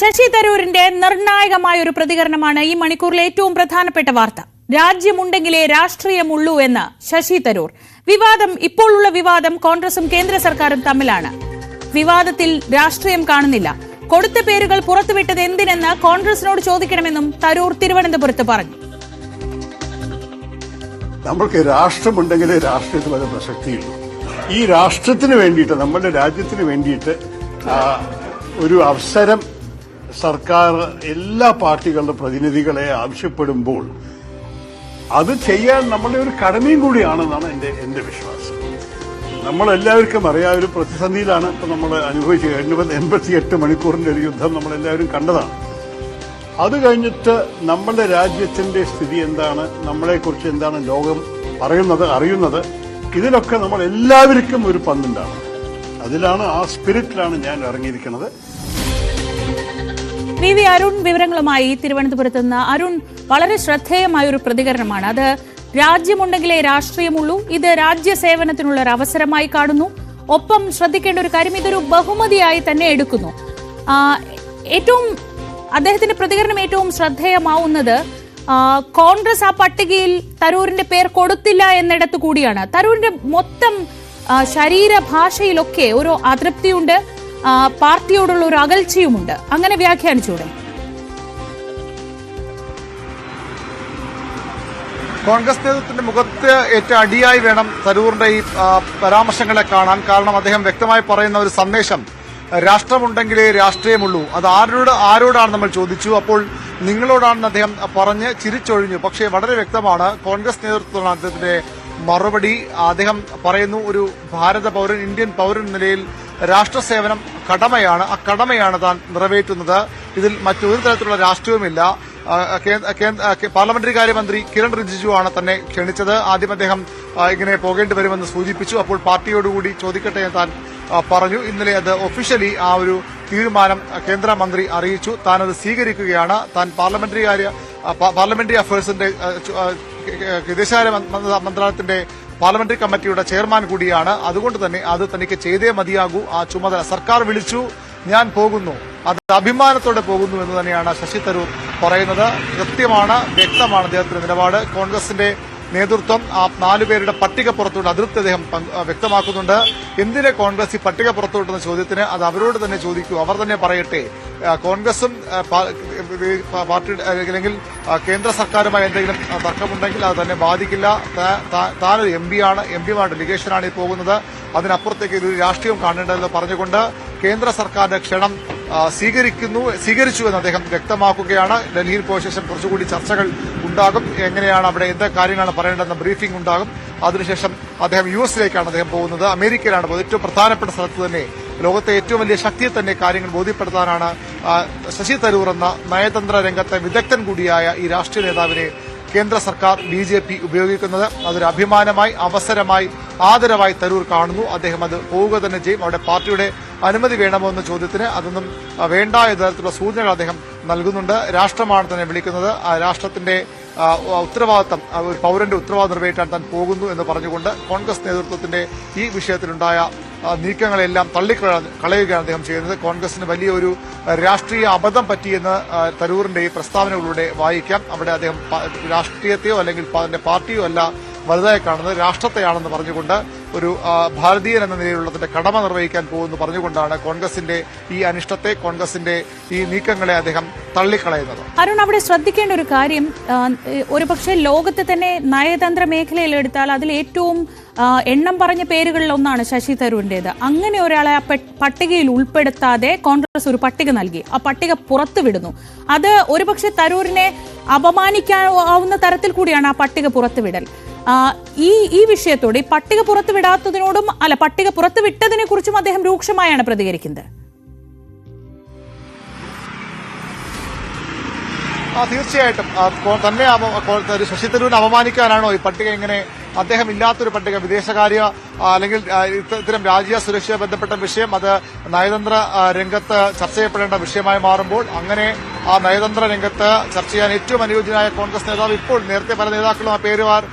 ശശി തരൂരിന്റെ നിർണായകമായ ഒരു പ്രതികരണമാണ് ഈ മണിക്കൂറിലെ ഏറ്റവും പ്രധാനപ്പെട്ട വാർത്ത. രാജ്യമുണ്ടെങ്കിലേ രാഷ്ട്രീയമുള്ളൂ എന്ന് ശശി തരൂർ. ഇപ്പോഴുള്ള വിവാദം കോൺഗ്രസും കേന്ദ്ര സർക്കാരും തമ്മിലാണ്. വിവാദത്തിൽ രാഷ്ട്രീയം കാണുന്നില്ല. കൊടുത്ത പേരുകൾ പുറത്തുവിട്ടത് എന്തിനെന്ന് കോൺഗ്രസിനോട് ചോദിക്കണമെന്നും തരൂർ തിരുവനന്തപുരത്ത് പറഞ്ഞു. നമ്മൾക്ക് രാഷ്ട്രമുണ്ടെങ്കിലേ രാഷ്ട്രീയത്തിൽ വളരെ പ്രസക്തിയുള്ളൂ. ഈ രാഷ്ട്രത്തിന് വേണ്ടിയിട്ട്, നമ്മുടെ രാജ്യത്തിന് വേണ്ടിയിട്ട് ഒരു അവസരം സർക്കാർ എല്ലാ പാർട്ടികളുടെ പ്രതിനിധികളെ ആവശ്യപ്പെടുമ്പോൾ അത് ചെയ്യാൻ നമ്മളുടെ ഒരു കടമയും കൂടിയാണെന്നാണ് എന്റെ വിശ്വാസം. നമ്മളെല്ലാവർക്കും അറിയാം, ഒരു പ്രതിസന്ധിയിലാണ് ഇപ്പൊ നമ്മൾ അനുഭവിച്ചു. 88 മണിക്കൂറിന്റെ ഒരു യുദ്ധം നമ്മളെല്ലാവരും കണ്ടതാണ്. അത് കഴിഞ്ഞിട്ട് നമ്മുടെ രാജ്യത്തിന്റെ സ്ഥിതി എന്താണ്, നമ്മളെക്കുറിച്ച് എന്താണ് ലോകം അറിയുന്നത്, ഇതിലൊക്കെ നമ്മൾ എല്ലാവർക്കും ഒരു പങ്കുണ്ടാണ്. അതിലാണ്, ആ സ്പിരിറ്റിലാണ് ഞാൻ ഇറങ്ങിയിരിക്കുന്നത്. വി അരുൺ വിവരങ്ങളുമായി തിരുവനന്തപുരത്ത് നിന്ന്. അരുൺ, വളരെ ശ്രദ്ധേയമായ ഒരു പ്രതികരണമാണ് അത്. രാജ്യമുണ്ടെങ്കിലേ രാഷ്ട്രീയമുള്ളൂ, ഇത് രാജ്യസേവനത്തിനുള്ള ഒരു അവസരമായി കാണുന്നു. ഒപ്പം ശ്രദ്ധിക്കേണ്ട ഒരു കാര്യം, ഇതൊരു ബഹുമതിയായി തന്നെ എടുക്കുന്നു. അദ്ദേഹത്തിന്റെ പ്രതികരണം ഏറ്റവും ശ്രദ്ധേയമാവുന്നത് കോൺഗ്രസ് ആ പട്ടികയിൽ തരൂരിന്റെ പേർ കൊടുത്തില്ല എന്നിടത്തു കൂടിയാണ്. തരൂരിന്റെ മൊത്തം ശരീരഭാഷയിലൊക്കെ ഒരു അതൃപ്തിയുണ്ട്, പാർട്ടിയോടുള്ള ഒരു അകൽച്ചയുമുണ്ട്. അങ്ങനെ വ്യാഖ്യാനിച്ചൂടെ? കോൺഗ്രസ് നേതൃത്വത്തിന്റെ മുഖത്ത് ഏറ്റവും അടിയായി വേണം തരൂറിന്റെ ഈ പരാമർശങ്ങളെ കാണാൻ. കാരണം അദ്ദേഹം വ്യക്തമായി പറയുന്ന ഒരു സന്ദേശം, രാഷ്ട്രമുണ്ടെങ്കിലേ രാഷ്ട്രീയമുള്ളൂ. അത് ആരോടാണ് നമ്മൾ ചോദിച്ചു. അപ്പോൾ നിങ്ങളോടാണെന്ന് അദ്ദേഹം പറഞ്ഞ് ചിരിച്ചൊഴിഞ്ഞു. പക്ഷേ വളരെ വ്യക്തമാണ് കോൺഗ്രസ് നേതൃത്വമാണ് അദ്ദേഹത്തിന്റെ മറുപടി. അദ്ദേഹം പറയുന്നു, ഒരു ഭാരത പൌരൻ, ഇന്ത്യൻ പൌരൻ നിലയിൽ രാഷ്ട്രസേവനം കടമയാണ്, ആ കടമയാണ് താൻ നിറവേറ്റുന്നത്. ഇതിൽ മറ്റൊരു തരത്തിലുള്ള രാഷ്ട്രീയവുമില്ല. പാർലമെന്ററി കാര്യമന്ത്രി കിരൺ റിജിജു ആണ് തന്നെ ക്ഷണിച്ചത്. ആദ്യം അദ്ദേഹം ഇങ്ങനെ പോകേണ്ടി വരുമെന്ന് സൂചിപ്പിച്ചു. അപ്പോൾ പാർട്ടിയോടുകൂടി ചോദിക്കട്ടെ എന്ന് താൻ പറഞ്ഞു. ഇന്നലെ അത് ഒഫീഷ്യലി ആ ഒരു തീരുമാനം കേന്ദ്രമന്ത്രി അറിയിച്ചു. താൻ അത് സ്വീകരിക്കുകയാണ്. താൻ പാർലമെന്ററി അഫയേഴ്സിന്റെ വിദേശകാര്യ മന്ത്രാലയത്തിന്റെ പാർലമെന്ററി കമ്മിറ്റിയുടെ ചെയർമാൻ കൂടിയാണ്. അതുകൊണ്ട് തന്നെ അത് തനിക്ക് ചെയ്തേ മതിയാകൂ. ആ ചുമതല സർക്കാർ വിളിച്ചു, ഞാൻ പോകുന്നു, അത് അഭിമാനത്തോടെ പോകുന്നു എന്ന് തന്നെയാണ് ശശി തരൂർ പറയുന്നത്. കൃത്യമാണ്, വ്യക്തമാണ് അദ്ദേഹത്തിന്റെ നിലപാട്. കോൺഗ്രസിന്റെ നേതൃത്വം ആ 4 പേരുടെ പട്ടിക പുറത്തുവിട്ട് അതൃപ്തി അദ്ദേഹം വ്യക്തമാക്കുന്നുണ്ട്. എന്തിനെ കോൺഗ്രസ് ഈ പട്ടിക പുറത്തുവിട്ടുന്ന ചോദ്യത്തിന് അത് അവരോട് തന്നെ ചോദിക്കൂ, അവർ തന്നെ പറയട്ടെ. കോൺഗ്രസും പാർട്ടി അല്ലെങ്കിൽ കേന്ദ്ര സർക്കാരുമായി എന്തെങ്കിലും തർക്കമുണ്ടെങ്കിൽ അത് തന്നെ ബാധിക്കില്ല. താനൊരു എംപിമാരുടെ ലിഗേഷനാണ് ഈ പോകുന്നത്. അതിനപ്പുറത്തേക്ക് ഇതൊരു രാഷ്ട്രീയം കാണേണ്ടതെന്ന് പറഞ്ഞുകൊണ്ട് കേന്ദ്ര സർക്കാരിന്റെ ക്ഷണം സ്വീകരിച്ചു എന്ന് അദ്ദേഹം വ്യക്തമാക്കുകയാണ്. ഡൽഹിയിൽ പോയ ശേഷം കുറച്ചുകൂടി ചർച്ചകൾ ഉണ്ടാകും. എങ്ങനെയാണ് അവിടെ എന്ത് കാര്യങ്ങളാണ് പറയേണ്ടതെന്ന ബ്രീഫിംഗ് ഉണ്ടാകും. അതിനുശേഷം അദ്ദേഹം യുഎസിലേക്കാണ് അദ്ദേഹം പോകുന്നത്. അമേരിക്കയിലാണ് പോകുന്നത്. ഏറ്റവും പ്രധാനപ്പെട്ട സ്ഥലത്ത് തന്നെ, ലോകത്തെ ഏറ്റവും വലിയ ശക്തിയെ തന്നെ കാര്യങ്ങൾ ബോധ്യപ്പെടുത്താനാണ് ശശി തരൂർ എന്ന നയതന്ത്ര രംഗത്തെ വിദഗ്ധൻ കൂടിയായ ഈ രാഷ്ട്രീയ നേതാവിനെ കേന്ദ്ര സർക്കാർ BJP ഉപയോഗിക്കുന്നത്. അതൊരു അഭിമാനമായി, അവസരമായി, ആദരവായി തരൂർ കാണുന്നു. അദ്ദേഹം അത് പോവുക തന്നെ ചെയ്യും. അവിടെ പാർട്ടിയുടെ അനുമതി വേണമോ എന്ന ചോദ്യത്തിന് അതൊന്നും വേണ്ട എന്ന തരത്തിലുള്ള സൂചനകൾ അദ്ദേഹം നൽകുന്നുണ്ട്. രാഷ്ട്രമാണ് തന്നെ വിളിക്കുന്നത്. ആ രാഷ്ട്രത്തിന്റെ ഉത്തരവാദിത്തം, ഒരു പൌരന്റെ ഉത്തരവാദിത്തം നിറവേറ്റാൻ താൻ പോകുന്നു എന്ന് പറഞ്ഞുകൊണ്ട് കോൺഗ്രസ് നേതൃത്വത്തിന്റെ ഈ വിഷയത്തിലുണ്ടായ നീക്കങ്ങളെല്ലാം തള്ളിക്കളയുകയാണ് അദ്ദേഹം ചെയ്യുന്നത്. കോൺഗ്രസിന് വലിയൊരു രാഷ്ട്രീയ അബദ്ധം പറ്റിയെന്ന് തരൂറിന്റെ ഈ പ്രസ്താവനകളിലൂടെ വായിക്കാം. അവിടെ അദ്ദേഹം രാഷ്ട്രീയത്തെയോ അല്ലെങ്കിൽ അതിന്റെ പാർട്ടിയോ അല്ല വലുതായി കാണുന്നത്, രാഷ്ട്രത്തെയാണെന്ന് പറഞ്ഞുകൊണ്ട് ഒരു ഭാരതീയൻ എന്ന നിലയിലുള്ള തന്റെ കടമ നിർവഹിക്കാൻ പോകുമെന്ന് പറഞ്ഞുകൊണ്ടാണ് കോൺഗ്രസിന്റെ ഈ അനിഷ്ടത്തെ, കോൺഗ്രസിന്റെ ഈ നീക്കങ്ങളെ അദ്ദേഹം തള്ളിക്കളയുന്നത്. അരുൺ, അവിടെ ശ്രദ്ധിക്കേണ്ട ഒരു കാര്യം, ഒരുപക്ഷെ ലോകത്തെ തന്നെ നയതന്ത്ര മേഖലയിൽ എടുത്താൽ അതിൽ ഏറ്റവും എണ്ണം പറഞ്ഞ പേരുകളിൽ ഒന്നാണ് ശശി തരൂരിന്റേത്. അങ്ങനെ ഒരാളെ ആ പട്ടികയിൽ ഉൾപ്പെടുത്താതെ കോൺഗ്രസ് ഒരു പട്ടിക നൽകി. ആ പട്ടിക പുറത്തുവിടുന്നു. അത് ഒരുപക്ഷെ തരൂരിനെ അപമാനിക്കാവുന്ന തരത്തിൽ കൂടിയാണ് ആ പട്ടിക പുറത്തുവിടൽ. ഈ വിഷയത്തോട്, ഈ പട്ടിക പുറത്തുവിടാത്തതിനോടും പട്ടിക പുറത്തുവിട്ടതിനെ കുറിച്ചും അദ്ദേഹം രൂക്ഷമായാണ് പ്രതികരിക്കുന്നത്. തീർച്ചയായിട്ടും തന്നെ ശശി തരൂരിനെ അപമാനിക്കാനാണോ ഈ പട്ടിക? ഇങ്ങനെ അദ്ദേഹം ഇല്ലാത്തൊരു പട്ടിക, വിദേശകാര്യ അല്ലെങ്കിൽ ഇത്തരം രാജ്യ സുരക്ഷയുമായി ബന്ധപ്പെട്ട വിഷയം, അത് നയതന്ത്ര രംഗത്ത് ചർച്ച ചെയ്യപ്പെടേണ്ട വിഷയമായി മാറുമ്പോൾ അങ്ങനെ ആ നയതന്ത്ര രംഗത്ത് ചർച്ച ചെയ്യാൻ ഏറ്റവും അനുയോജ്യനായ കോൺഗ്രസ് നേതാവ്, ഇപ്പോൾ നേരത്തെ പല നേതാക്കളും ആ പേര്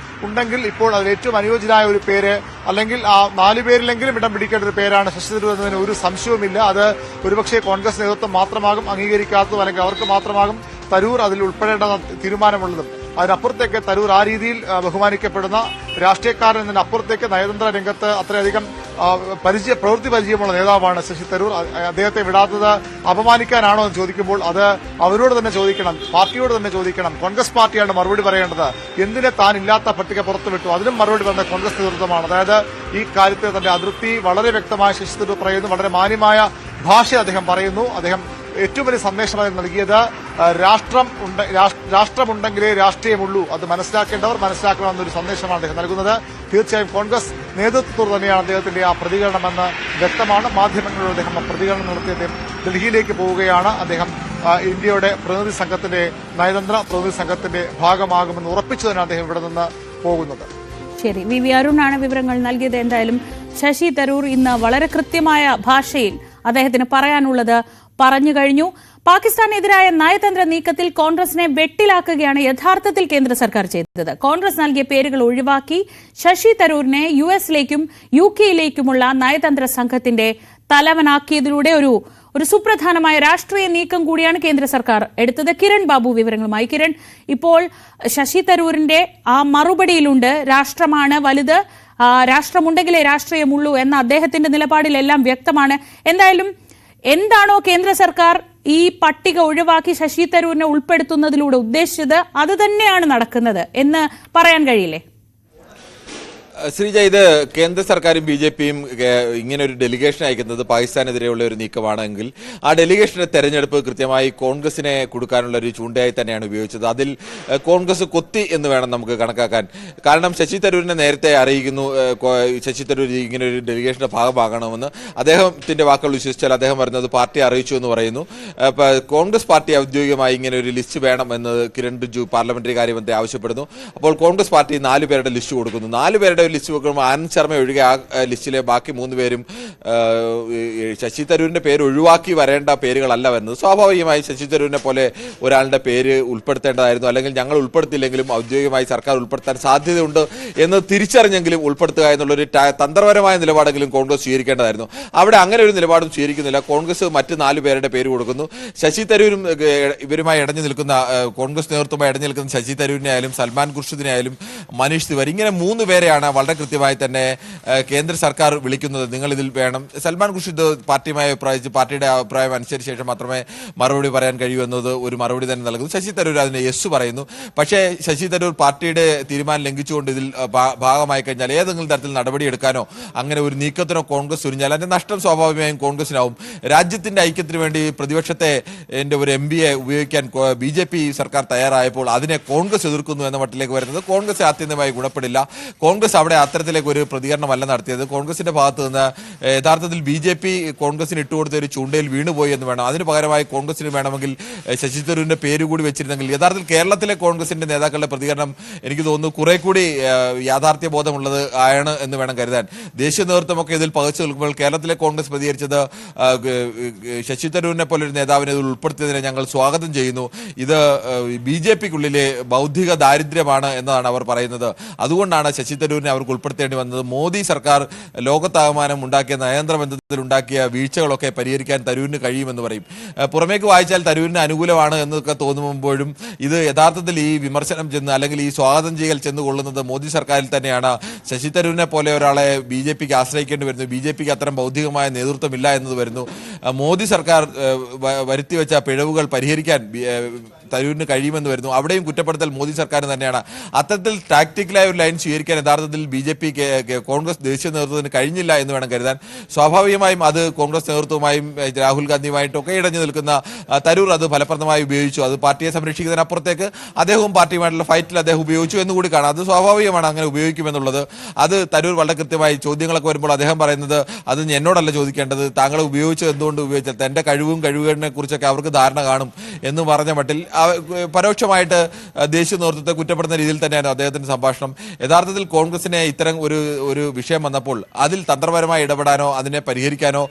ഉണ്ടെങ്കിൽ ഇപ്പോൾ അതിൽ ഏറ്റവും അനുയോജ്യനായ ഒരു പേര് അല്ലെങ്കിൽ ആ 4 പേരിലെങ്കിലും ഇടം പിടിക്കേണ്ട ഒരു പേരാണ് ശശി തരൂർ എന്നതിന് ഒരു സംശയവുമില്ല. അത് ഒരുപക്ഷെ കോൺഗ്രസ് നേതൃത്വം മാത്രമാകും അംഗീകരിക്കാത്തതും അല്ലെങ്കിൽ അവർക്ക് മാത്രമാകും തരൂർ അതിൽ ഉൾപ്പെടേണ്ട തീരുമാനമുള്ളതും. അതിനപ്പുറത്തേക്ക് തരൂർ ആ രീതിയിൽ ബഹുമാനിക്കപ്പെടുന്ന രാഷ്ട്രീയക്കാരൻ എന്നതിനപ്പുറത്തേക്ക് നയതന്ത്ര രംഗത്ത് അത്രയധികം പ്രവൃത്തി പരിചയമുള്ള നേതാവാണ് ശശി തരൂർ. അദ്ദേഹത്തെ വിടാത്തത് അപമാനിക്കാനാണോ എന്ന് ചോദിക്കുമ്പോൾ അത് അവരോട് തന്നെ ചോദിക്കണം, പാർട്ടിയോട് തന്നെ ചോദിക്കണം. കോൺഗ്രസ് പാർട്ടിയാണ് മറുപടി പറയേണ്ടത്. എന്തിനെ താൻ ഇല്ലാത്ത പട്ടിക പുറത്തുവിട്ടു, അതിനും മറുപടി പറഞ്ഞ കോൺഗ്രസ് നേതൃത്വമാണ്. അതായത് ഈ കാര്യത്തിൽ തന്റെ അതൃപ്തി വളരെ വ്യക്തമായ ശശി തരൂർ പറയുന്നു. വളരെ മാന്യമായ ഭാഷ അദ്ദേഹം പറയുന്നു. അദ്ദേഹം ഏറ്റവും വലിയ സന്ദേശമായി നൽകിയത് രാഷ്ട്രമുണ്ടെങ്കിലേ രാഷ്ട്രീയമുള്ളൂ, അത് മനസ്സിലാക്കേണ്ടവർ മനസ്സിലാക്കണമെന്നൊരു സന്ദേശമാണ് അദ്ദേഹം നൽകുന്നത്. തീർച്ചയായും കോൺഗ്രസ് നേതൃത്വത്തോട് തന്നെയാണ് അദ്ദേഹത്തിന്റെ ആ പ്രതികരണമെന്ന് വ്യക്തമാണ്. മാധ്യമങ്ങളോട് അദ്ദേഹം ആ പ്രതികരണം നടത്തി അദ്ദേഹം ഡൽഹിയിലേക്ക് പോവുകയാണ്. അദ്ദേഹം ഇന്ത്യയുടെ പ്രതിനിധി സംഘത്തിന്റെ നയതന്ത്ര പ്രതിനിധി സംഘത്തിന്റെ ഭാഗമാകുമെന്ന് ഉറപ്പിച്ചു തന്നെ അദ്ദേഹം ഇവിടെ നിന്ന് പോകുന്നത്. ശരി, വി അരുണാണ് വിവരങ്ങൾ നൽകിയത്. എന്തായാലും ശശി തരൂർ ഇന്ന് വളരെ കൃത്യമായ ഭാഷയിൽ അദ്ദേഹത്തിന് പറയാനുള്ളത് പറഞ്ഞു കഴിഞ്ഞു. പാകിസ്ഥാനെതിരായ നയതന്ത്ര നീക്കത്തിൽ കോൺഗ്രസിനെ വെട്ടിലാക്കുകയാണ് യഥാർത്ഥത്തിൽ കേന്ദ്ര സർക്കാർ ചെയ്തത്. കോൺഗ്രസ് നൽകിയ പേരുകൾ ഒഴിവാക്കി ശശി തരൂരിനെ US-ലേക്കും UK-യിലേക്കുമുള്ള നയതന്ത്ര സംഘത്തിന്റെ തലവനാക്കിയതിലൂടെ ഒരു സുപ്രധാനമായ രാഷ്ട്രീയ നീക്കം കൂടിയാണ് കേന്ദ്ര സർക്കാർ എടുത്തത്. കിരൺ ബാബു വിവരങ്ങളുമായി. കിരൺ, ഇപ്പോൾ ശശി തരൂരിന്റെ ആ മറുപടിയിലുണ്ട് രാഷ്ട്രമാണ് വലുത്, രാഷ്ട്രമുണ്ടെങ്കിലേ രാഷ്ട്രീയമുള്ളൂ എന്ന അദ്ദേഹത്തിന്റെ നിലപാടിലെല്ലാം വ്യക്തമാണ്. എന്തായാലും എന്താണോ കേന്ദ്ര സർക്കാർ ഈ പട്ടിക ഒഴിവാക്കി ശശി തരൂരിനെ ഉൾപ്പെടുത്തുന്നതിലൂടെ ഉദ്ദേശിച്ചത് അത് തന്നെയാണ് നടക്കുന്നത് എന്ന് പറയാൻ കഴിയില്ലേ? ശ്രീജ, ഇത് കേന്ദ്ര സർക്കാരും BJPയും ഇങ്ങനെ ഒരു ഡെലിഗേഷൻ അയക്കുന്നത് പാകിസ്ഥാനെതിരെയുള്ള ഒരു നീക്കമാണെങ്കിൽ ആ ഡെലിഗേഷന്റെ തെരഞ്ഞെടുപ്പ് കൃത്യമായി കോൺഗ്രസിനെ കൊടുക്കാനുള്ള ഒരു ചൂണ്ടയായി തന്നെയാണ് ഉപയോഗിച്ചത്. അതിൽ കോൺഗ്രസ് കൊത്തി എന്ന് വേണം നമുക്ക് കണക്കാക്കാൻ. കാരണം ശശി തരൂരിനെ നേരത്തെ അറിയിക്കുന്നു, ശശി തരൂർ ഇങ്ങനെ ഒരു ഡെലിഗേഷന്റെ ഭാഗമാകണമെന്ന്. അദ്ദേഹത്തിന്റെ വാക്കുകൾ വിശ്വസിച്ചാൽ അദ്ദേഹം പറയുന്നത് പാർട്ടി അറിയിച്ചു എന്ന് പറയുന്നു. കോൺഗ്രസ് പാർട്ടി ഔദ്യോഗികമായി ഇങ്ങനെ ഒരു ലിസ്റ്റ് വേണം എന്ന് കിരൺ റിജിജു പാർലമെന്ററി കാര്യമന്ത്രി ആവശ്യപ്പെടുന്നു. അപ്പോൾ കോൺഗ്രസ് പാർട്ടി 4 പേരുടെ ലിസ്റ്റ് കൊടുക്കുന്നു. 4 പേരുടെ ലിസ്റ്റ് വെക്കുമ്പോൾ ആനന്ദ് ശർമ്മ ഒഴികെ ആ ലിസ്റ്റിലെ ബാക്കി 3 പേരും ശശി തരൂരിന്റെ പേര് ഒഴിവാക്കി വരേണ്ട പേരുകളല്ല വരുന്നത്. സ്വാഭാവികമായി ശശി തരൂരിനെ പോലെ ഒരാളുടെ പേര് ഉൾപ്പെടുത്തേണ്ടതായിരുന്നു. അല്ലെങ്കിൽ ഞങ്ങൾ ഉൾപ്പെടുത്തില്ലെങ്കിലും ഔദ്യോഗികമായി സർക്കാർ ഉൾപ്പെടുത്താൻ സാധ്യതയുണ്ട് എന്ന് തിരിച്ചറിഞ്ഞെങ്കിലും ഉൾപ്പെടുത്തുക എന്നുള്ളൊരു തന്ത്രപരമായ നിലപാടെങ്കിലും കോൺഗ്രസ് സ്വീകരിക്കേണ്ടതായിരുന്നു. അവിടെ അങ്ങനെ ഒരു നിലപാടും സ്വീകരിക്കുന്നില്ല. കോൺഗ്രസ് മറ്റ് 4 പേരുടെ പേര് കൊടുക്കുന്നു. ശശി തരൂരും ഇവരുമായി ഇടഞ്ഞു നിൽക്കുന്ന കോൺഗ്രസ് നേതൃത്വമായി ഇടഞ്ഞു നിൽക്കുന്ന ശശി തരൂരിനെ ആയാലും സൽമാൻ ഖുർഷിദിനെ ആയാലും മനീഷ് തിവാരി, ഇങ്ങനെ 3 പേരെയാണ് വളരെ കൃത്യമായി തന്നെ കേന്ദ്ര സർക്കാർ വിളിക്കുന്നത്. നിങ്ങൾ ഇതിൽ വേണം. സൽമാൻ ഖുർഷിദ് പാർട്ടിയുമായി അഭിപ്രായിച്ച് പാർട്ടിയുടെ അഭിപ്രായം അനുസരിച്ച ശേഷം മാത്രമേ മറുപടി പറയാൻ കഴിയൂ എന്നത് ഒരു മറുപടി തന്നെ നൽകുന്നു. ശശി തരൂർ അതിന് യെസ് പറയുന്നു. പക്ഷേ ശശി തരൂർ പാർട്ടിയുടെ തീരുമാനം ലംഘിച്ചുകൊണ്ട് ഇതിൽ ഭാഗമായി കഴിഞ്ഞാൽ ഏതെങ്കിലും തരത്തിൽ നടപടിയെടുക്കാനോ അങ്ങനെ ഒരു നീക്കത്തിനോ കോൺഗ്രസ് ഉരിഞ്ഞാൽ അതിന്റെ നഷ്ടം സ്വാഭാവികമായും കോൺഗ്രസിനാവും. രാജ്യത്തിന്റെ ഐക്യത്തിന് വേണ്ടി പ്രതിപക്ഷത്തെ ഒരു MPയെ ഉപയോഗിക്കാൻ BJP സർക്കാർ തയ്യാറായപ്പോൾ അതിനെ കോൺഗ്രസ് എതിർക്കുന്നു എന്ന മട്ടിലേക്ക് വരുന്നത് കോൺഗ്രസ് ആത്യന്തികമായി ഗുണപ്പെടില്ല. കോൺഗ്രസ് അവിടെ അത്തരത്തിലേക്ക് ഒരു പ്രതികരണമല്ല നടത്തിയത്. കോൺഗ്രസിന്റെ ഭാഗത്ത് നിന്ന് യഥാർത്ഥത്തിൽ BJP കോൺഗ്രസിന് ഇട്ടുകൊടുത്ത ഒരു ചൂണ്ടയിൽ വീണുപോയി എന്ന് വേണം. അതിന് പകരമായി കോൺഗ്രസിന് വേണമെങ്കിൽ ശശി തരൂരിന്റെ പേര് കൂടി വെച്ചിരുന്നെങ്കിൽ യഥാർത്ഥത്തിൽ കേരളത്തിലെ കോൺഗ്രസിന്റെ നേതാക്കളുടെ പ്രതികരണം എനിക്ക് തോന്നുന്നു കുറെ കൂടി യാഥാർത്ഥ്യ ബോധമുള്ളത് ആണ് എന്ന് വേണം കരുതാൻ. ദേശീയ നേതൃത്വമൊക്കെ ഇതിൽ പകച്ചു നിൽക്കുമ്പോൾ കേരളത്തിലെ കോൺഗ്രസ് പ്രതികരിച്ചത് ശശി തരൂരിനെ പോലെ ഒരു നേതാവിനെ ഇതിൽ ഉൾപ്പെടുത്തിയതിനെ ഞങ്ങൾ സ്വാഗതം ചെയ്യുന്നു, ഇത് BJPക്കുള്ളിലെ ബൗദ്ധിക ദാരിദ്ര്യമാണ് എന്നതാണ് അവർ പറയുന്നത്. അതുകൊണ്ടാണ് ശശി തരൂരിനെ അവർക്ക് ഉൾപ്പെടുത്തേണ്ടി വന്നത്. മോദി സർക്കാർ ലോകത്താകമാനം ഉണ്ടാക്കിയ നയതന്ത്ര ബന്ധത്തിൽ ഉണ്ടാക്കിയ വീഴ്ചകളൊക്കെ പരിഹരിക്കാൻ തരൂരിന് കഴിയുമെന്ന് പറയും. പുറമേക്ക് വായിച്ചാൽ തരൂരിന് അനുകൂലമാണ് എന്നൊക്കെ തോന്നുമ്പോഴും ഇത് യഥാർത്ഥത്തിൽ ഈ വിമർശനം ചെന്ന് അല്ലെങ്കിൽ ഈ സ്വാഗതം ചെയ്യൽ ചെന്ന് കൊള്ളുന്നത് മോദി സർക്കാരിൽ തന്നെയാണ്. ശശി തരൂരിനെ പോലെ ഒരാളെ BJPക്ക് ആശ്രയിക്കേണ്ടി വരുന്നു. BJPക്ക് അത്തരം ബൗദ്ധികമായ നേതൃത്വമില്ല എന്നത് വരുന്നു. മോദി സർക്കാർ വരുത്തിവെച്ച പിഴവുകൾ പരിഹരിക്കാൻ തരൂരിന് കഴിയുമെന്ന് വരുന്നു. അവിടെയും കുറ്റപ്പെടുത്തൽ മോദി സർക്കാരിന് തന്നെയാണ്. അത്തരത്തിൽ ടാക്ടിക്കലായ ഒരു ലൈൻ സ്വീകരിക്കാൻ യഥാർത്ഥത്തിൽ BJP കോൺഗ്രസ് ദേശീയ നേതൃത്വത്തിന് കഴിഞ്ഞില്ല എന്ന് വേണം കരുതാൻ. സ്വാഭാവികമായും അത് കോൺഗ്രസ് നേതൃത്വവുമായും രാഹുൽ ഗാന്ധിയുമായിട്ടൊക്കെ ഇടഞ്ഞു നിൽക്കുന്ന തരൂർ അത് ഫലപ്രദമായി ഉപയോഗിച്ചു. അത് പാർട്ടിയെ സംരക്ഷിക്കുന്നതിനപ്പുറത്തേക്ക് അദ്ദേഹവും പാർട്ടിയുമായിട്ടുള്ള ഫൈറ്റിൽ അദ്ദേഹം ഉപയോഗിച്ചു എന്നുകൂടി കാണാം. അത് സ്വാഭാവികമാണ്, അങ്ങനെ ഉപയോഗിക്കുമെന്നുള്ളത്. അത് തരൂർ വളരെ കൃത്യമായി ചോദ്യങ്ങളൊക്കെ വരുമ്പോൾ അദ്ദേഹം പറയുന്നത് അത് എന്നോടല്ല ചോദിക്കേണ്ടത്, താങ്കൾ ഉപയോഗിച്ചത് എന്തുകൊണ്ട് ഉപയോഗിച്ചാൽ തന്റെ കഴിവുകേടിനെ കുറിച്ചൊക്കെ അവർക്ക് ധാരണ കാണും എന്ന് പറഞ്ഞ മട്ടിൽ പരോക്ഷമായിട്ട് ദേശീയ നേതൃത്വത്തെ കുറ്റപ്പെടുന്ന രീതിയിൽ തന്നെയാണ് അദ്ദേഹത്തിന്റെ സംഭാഷണം. യഥാർത്ഥത്തിൽ കോൺഗ്രസിനെ ഇത്തരം ഒരു വിഷയം വന്നപ്പോൾ അതിൽ തന്ത്രപരമായി ഇടപെടാനോ അതിനെ പരിഹരിക്കാനോ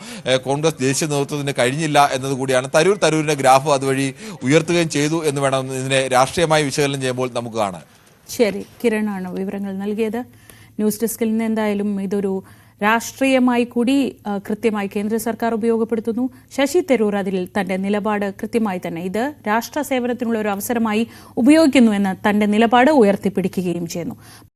കോൺഗ്രസ് ദേശീയ നേതൃത്വത്തിന് കഴിഞ്ഞില്ല എന്നതുകൂടിയാണ്. തരൂരിന്റെ ഗ്രാഫ് അതുവഴി ഉയർത്തുകയും ചെയ്തു എന്ന് വേണം ഇതിനെ രാഷ്ട്രീയമായി വിശകലനം ചെയ്യുമ്പോൾ നമുക്ക് കാണാൻ. ശരി, കിരണാണ് വിവരങ്ങൾ നൽകിയത്. ന്യൂസ് ഡെസ്കിൽ നിന്ന് എന്തായാലും ഇതൊരു രാഷ്ട്രീയമായി കൂടി കൃത്യമായി കേന്ദ്ര സർക്കാർ ഉപയോഗപ്പെടുത്തുന്നു. ശശി തരൂർ അതിൽ തന്റെ നിലപാട് കൃത്യമായി തന്നെ ഇത് രാഷ്ട്ര സേവനത്തിനുള്ള ഒരു അവസരമായി ഉപയോഗിക്കുന്നു എന്ന തന്റെ നിലപാട് ഉയർത്തിപ്പിടിക്കുകയും ചെയ്യുന്നു.